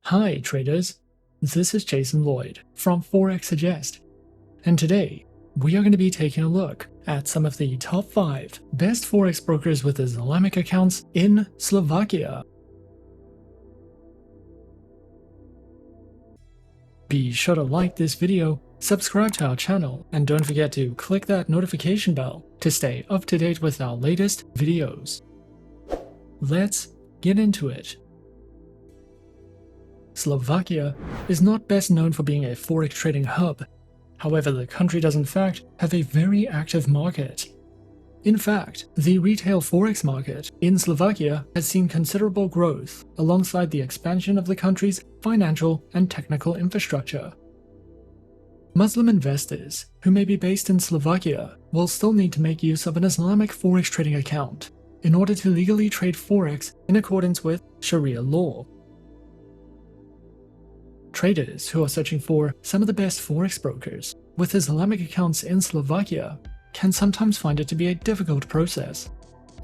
Hi traders, this is Jason Lloyd from Forexsuggest, and today we are going to be taking a look at some of the top 5 best forex brokers with Islamic accounts in Slovakia. Be sure to like this video, subscribe to our channel, and don't forget to click that notification bell to stay up to date with our latest videos. Let's get into it. Slovakia is not best known for being a forex trading hub. However, the country does in fact have a very active market. In fact, the retail forex market in Slovakia has seen considerable growth alongside the expansion of the country's financial and technical infrastructure. Muslim investors who may be based in Slovakia will still need to make use of an Islamic forex trading account in order to legally trade forex in accordance with Sharia law. Traders who are searching for some of the best forex brokers with Islamic accounts in Slovakia can sometimes find it to be a difficult process,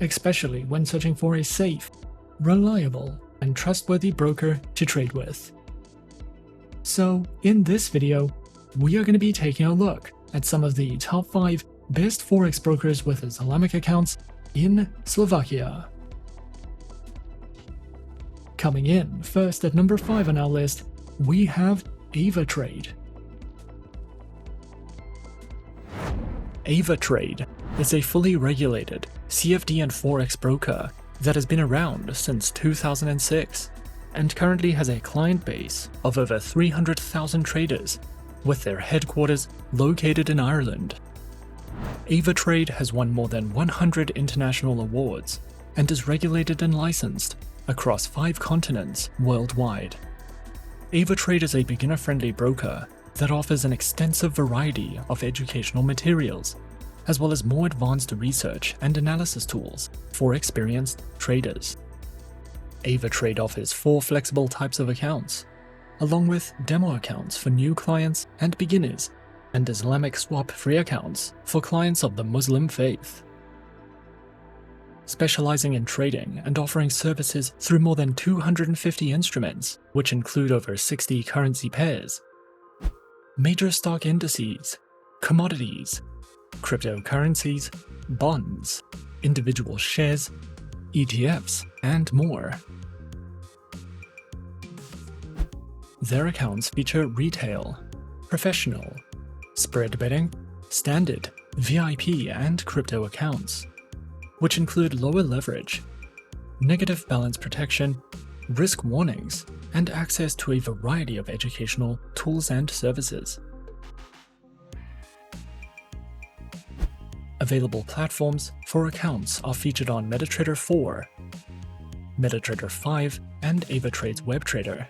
especially when searching for a safe, reliable, and trustworthy broker to trade with. So, in this video, we are going to be taking a look at some of the top 5 best forex brokers with Islamic accounts in Slovakia. Coming in first at number 5 on our list, we have Avatrade. Avatrade is a fully regulated CFD and Forex broker that has been around since 2006 and currently has a client base of over 300,000 traders, with their headquarters located in Ireland. Avatrade has won more than 100 international awards and is regulated and licensed across 5 continents worldwide. Avatrade is a beginner-friendly broker that offers an extensive variety of educational materials, as well as more advanced research and analysis tools for experienced traders. Avatrade offers 4 flexible types of accounts, along with demo accounts for new clients and beginners, and Islamic swap-free accounts for clients of the Muslim faith. Specializing in trading and offering services through more than 250 instruments, which include over 60 currency pairs, major stock indices, commodities, cryptocurrencies, bonds, individual shares, ETFs, and more. Their accounts feature retail, professional, spread betting, standard, VIP, and crypto accounts, which include lower leverage, negative balance protection, risk warnings, and access to a variety of educational tools and services. Available platforms for accounts are featured on MetaTrader 4, MetaTrader 5, and Avatrade's WebTrader,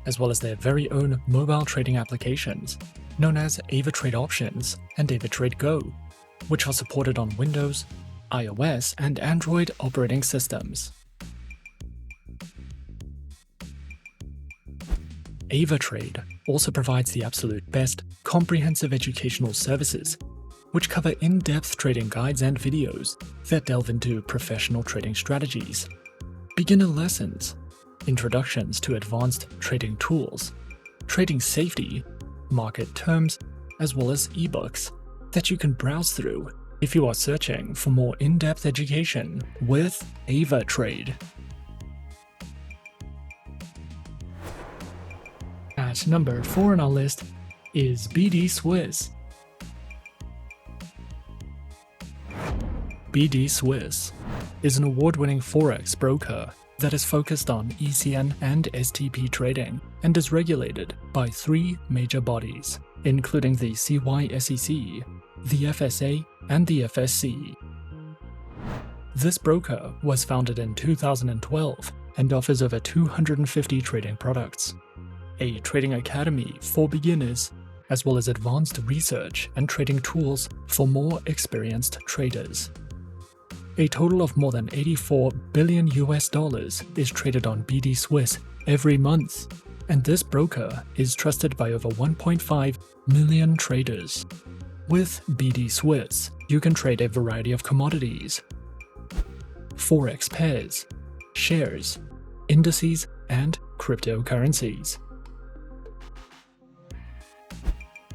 as well as their very own mobile trading applications, known as Avatrade Options and Avatrade Go, which are supported on Windows, iOS, and Android operating systems. Avatrade also provides the absolute best comprehensive educational services, which cover in-depth trading guides and videos that delve into professional trading strategies, beginner lessons, introductions to advanced trading tools, trading safety, market terms, as well as ebooks that you can browse through if you are searching for more in-depth education with Avatrade. At number 4 on our list is BDSwiss. BDSwiss is an award-winning forex broker that is focused on ECN and STP trading and is regulated by 3 major bodies, including the CYSEC, the FSA, and the FSC. This broker was founded in 2012 and offers over 250 trading products, a trading academy for beginners, as well as advanced research and trading tools for more experienced traders. A total of more than $84 billion is traded on BDSwiss every month, and this broker is trusted by over 1.5 million traders. With BDSwiss, you can trade a variety of commodities, forex pairs, shares, indices, and cryptocurrencies.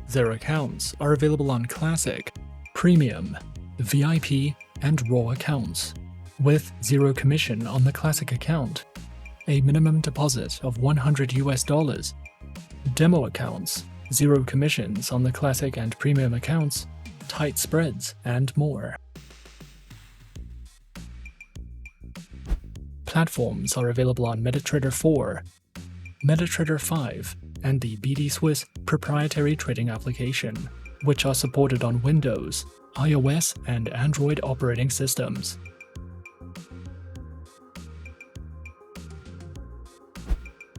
Their accounts are available on Classic, Premium, VIP, and Raw accounts, with zero commission on the Classic account, a minimum deposit of $100, demo accounts, zero commissions on the Classic and Premium accounts, tight spreads, and more. Platforms are available on MetaTrader 4, MetaTrader 5, and the BDSwiss proprietary trading application, which are supported on Windows, iOS, and Android operating systems.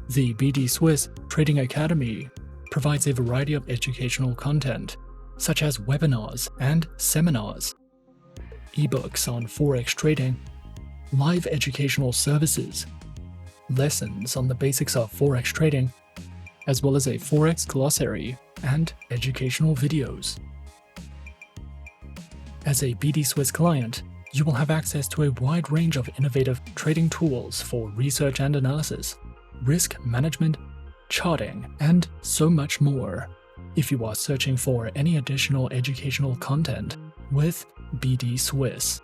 The BDSwiss Trading Academy provides a variety of educational content, such as webinars and seminars, ebooks on Forex trading, live educational services, lessons on the basics of Forex trading, as well as a Forex glossary and educational videos. As a BDSwiss client, you will have access to a wide range of innovative trading tools for research and analysis, risk management, charting, and so much more. If you are searching for any additional educational content with BDSwiss.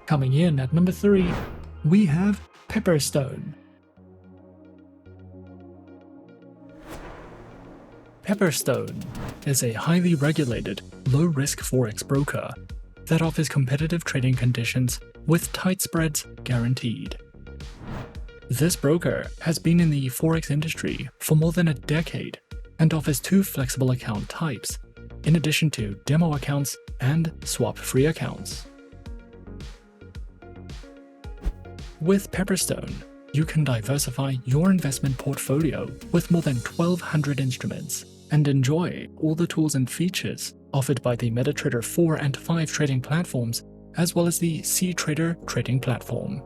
Coming in at number 3, we have Pepperstone. Pepperstone is a highly regulated, low-risk Forex broker that offers competitive trading conditions with tight spreads guaranteed. This broker has been in the Forex industry for more than a decade and offers 2 flexible account types, in addition to demo accounts and swap-free accounts. With Pepperstone, you can diversify your investment portfolio with more than 1,200 instruments and enjoy all the tools and features offered by the MetaTrader 4 and 5 trading platforms, as well as the CTrader trading platform.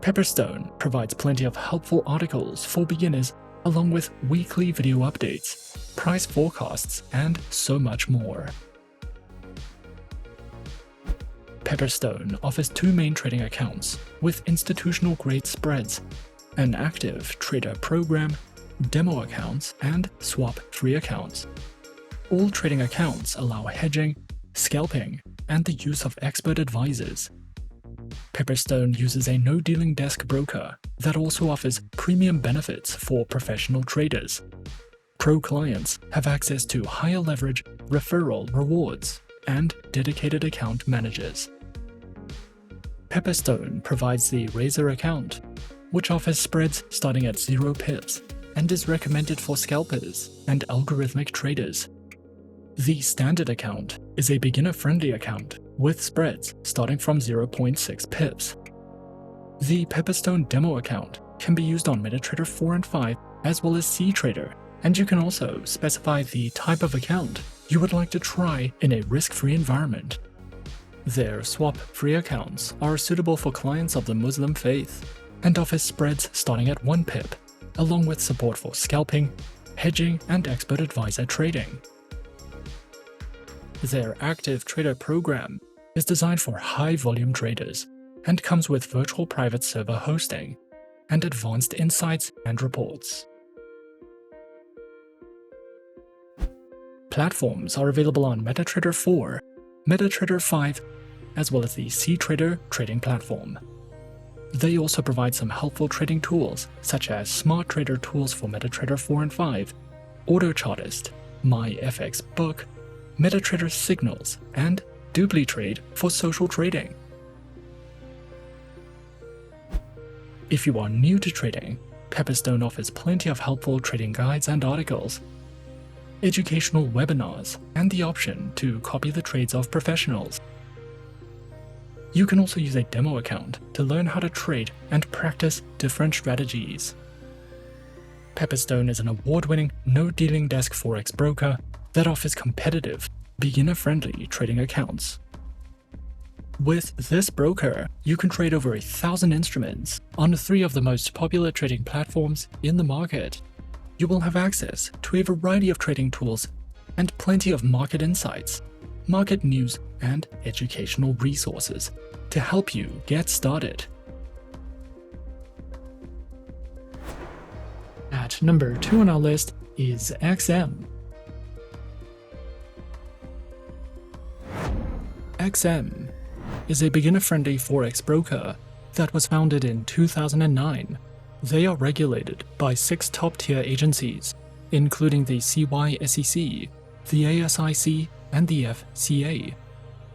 Pepperstone provides plenty of helpful articles for beginners, along with weekly video updates, price forecasts, and so much more. Pepperstone offers 2 main trading accounts with institutional-grade spreads, an active trader program, demo accounts, and swap-free accounts. All trading accounts allow hedging, scalping, and the use of expert advisors. Pepperstone uses a no-dealing desk broker that also offers premium benefits for professional traders. Pro clients have access to higher leverage referral rewards and dedicated account managers. Pepperstone provides the Razor account, which offers spreads starting at 0 pips and is recommended for scalpers and algorithmic traders. The Standard account is a beginner-friendly account with spreads starting from 0.6 pips. The Pepperstone demo account can be used on MetaTrader 4 and 5 as well as CTrader, and you can also specify the type of account you would like to try in a risk-free environment. Their swap-free accounts are suitable for clients of the Muslim faith and offer spreads starting at 1 pip, along with support for scalping, hedging, and expert advisor trading. Their active trader program is designed for high-volume traders and comes with virtual private server hosting and advanced insights and reports. Platforms are available on MetaTrader 4, MetaTrader 5, as well as the CTrader trading platform. They also provide some helpful trading tools such as Smart Trader tools for MetaTrader 4 and 5, AutoChartist, MyFXBook, MetaTrader Signals, and DupliTrade for social trading. If you are new to trading, Pepperstone offers plenty of helpful trading guides and articles, educational webinars, and the option to copy the trades of professionals. You can also use a demo account to learn how to trade and practice different strategies. Pepperstone is an award-winning no-dealing desk Forex broker that offers competitive, beginner-friendly trading accounts. With this broker, you can trade over 1,000 instruments on 3 of the most popular trading platforms in the market. You will have access to a variety of trading tools and plenty of market insights, market news, and educational resources to help you get started. At number 2 on our list is XM. XM is a beginner-friendly forex broker that was founded in 2009. They are regulated by 6 top-tier agencies, including the CYSEC, the ASIC, and the FCA,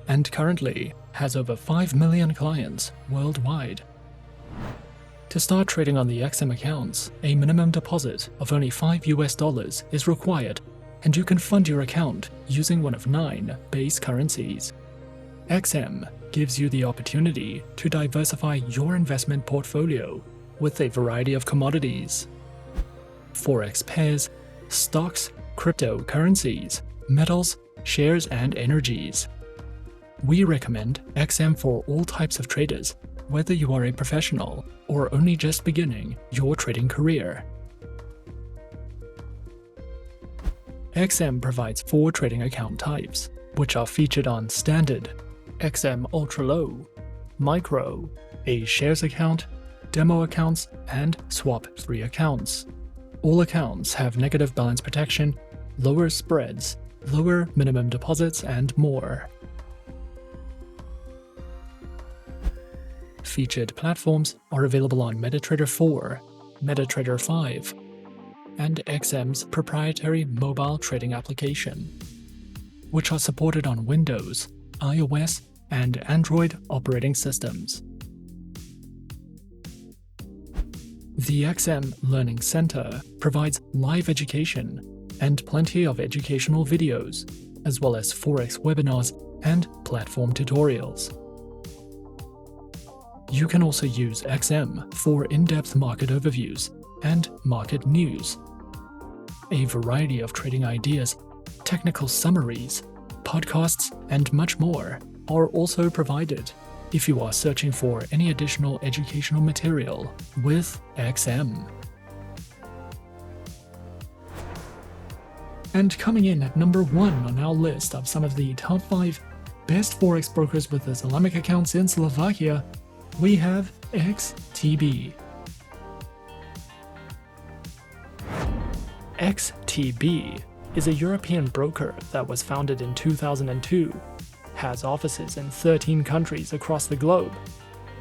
and currently has over 5 million clients worldwide. To start trading on the XM accounts, a minimum deposit of only $5 is required, and you can fund your account using one of 9 base currencies. XM gives you the opportunity to diversify your investment portfolio with a variety of commodities, forex pairs, stocks, cryptocurrencies, metals, shares, and energies. We recommend XM for all types of traders, whether you are a professional or only just beginning your trading career. XM provides 4 trading account types, which are featured on Standard, XM Ultra Low, Micro, a shares account, demo accounts, and swap-free accounts. All accounts have negative balance protection, lower spreads, lower minimum deposits, and more. Featured platforms are available on MetaTrader 4, MetaTrader 5, and XM's proprietary mobile trading application, which are supported on Windows, iOS, and Android operating systems. The XM Learning Center provides live education and plenty of educational videos, as well as Forex webinars and platform tutorials. You can also use XM for in-depth market overviews and market news. A variety of trading ideas, technical summaries, podcasts, and much more are also provided if you are searching for any additional educational material with XM. And coming in at number 1 on our list of some of the top 5 best forex brokers with Islamic accounts in Slovakia, we have XTB. XTB is a European broker that was founded in 2002, has offices in 13 countries across the globe,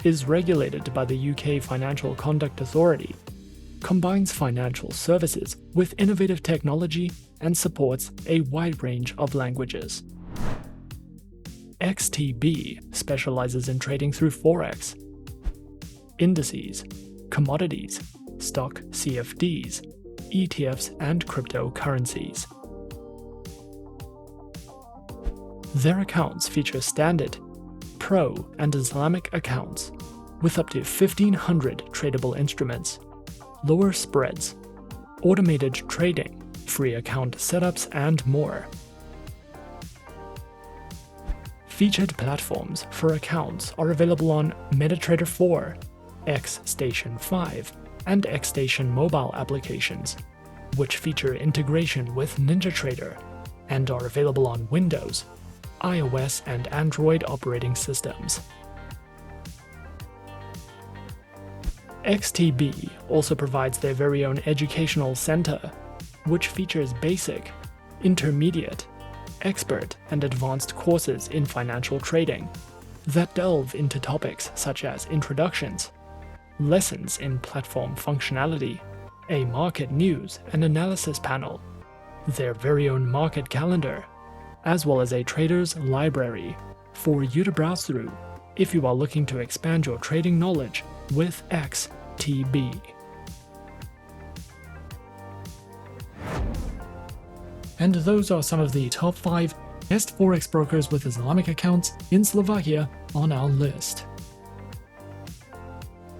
is regulated by the UK Financial Conduct Authority, combines financial services with innovative technology, and supports a wide range of languages. XTB specializes in trading through Forex, indices, commodities, stock CFDs, ETFs, and cryptocurrencies. Their accounts feature Standard, Pro, and Islamic accounts, with up to 1,500 tradable instruments, lower spreads, automated trading, free account setups, and more. Featured platforms for accounts are available on MetaTrader 4, XStation 5, and XStation mobile applications, which feature integration with NinjaTrader and are available on Windows, iOS, and Android operating systems. XTB also provides their very own educational center, which features basic, intermediate, expert, and advanced courses in financial trading that delve into topics such as introductions, lessons in platform functionality, a market news and analysis panel, their very own market calendar, as well as a trader's library for you to browse through if you are looking to expand your trading knowledge with XTB. And those are some of the top 5 best forex brokers with Islamic accounts in Slovakia on our list.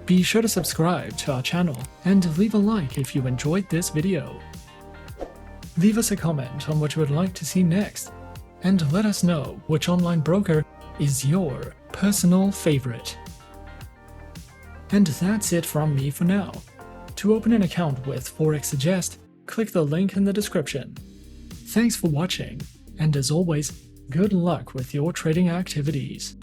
Be sure to subscribe to our channel and leave a like if you enjoyed this video. Leave us a comment on what you would like to see next, and let us know which online broker is your personal favorite. And that's it from me for now. To open an account with Forexsuggest, click the link in the description. Thanks for watching, and as always, Good luck with your trading activities.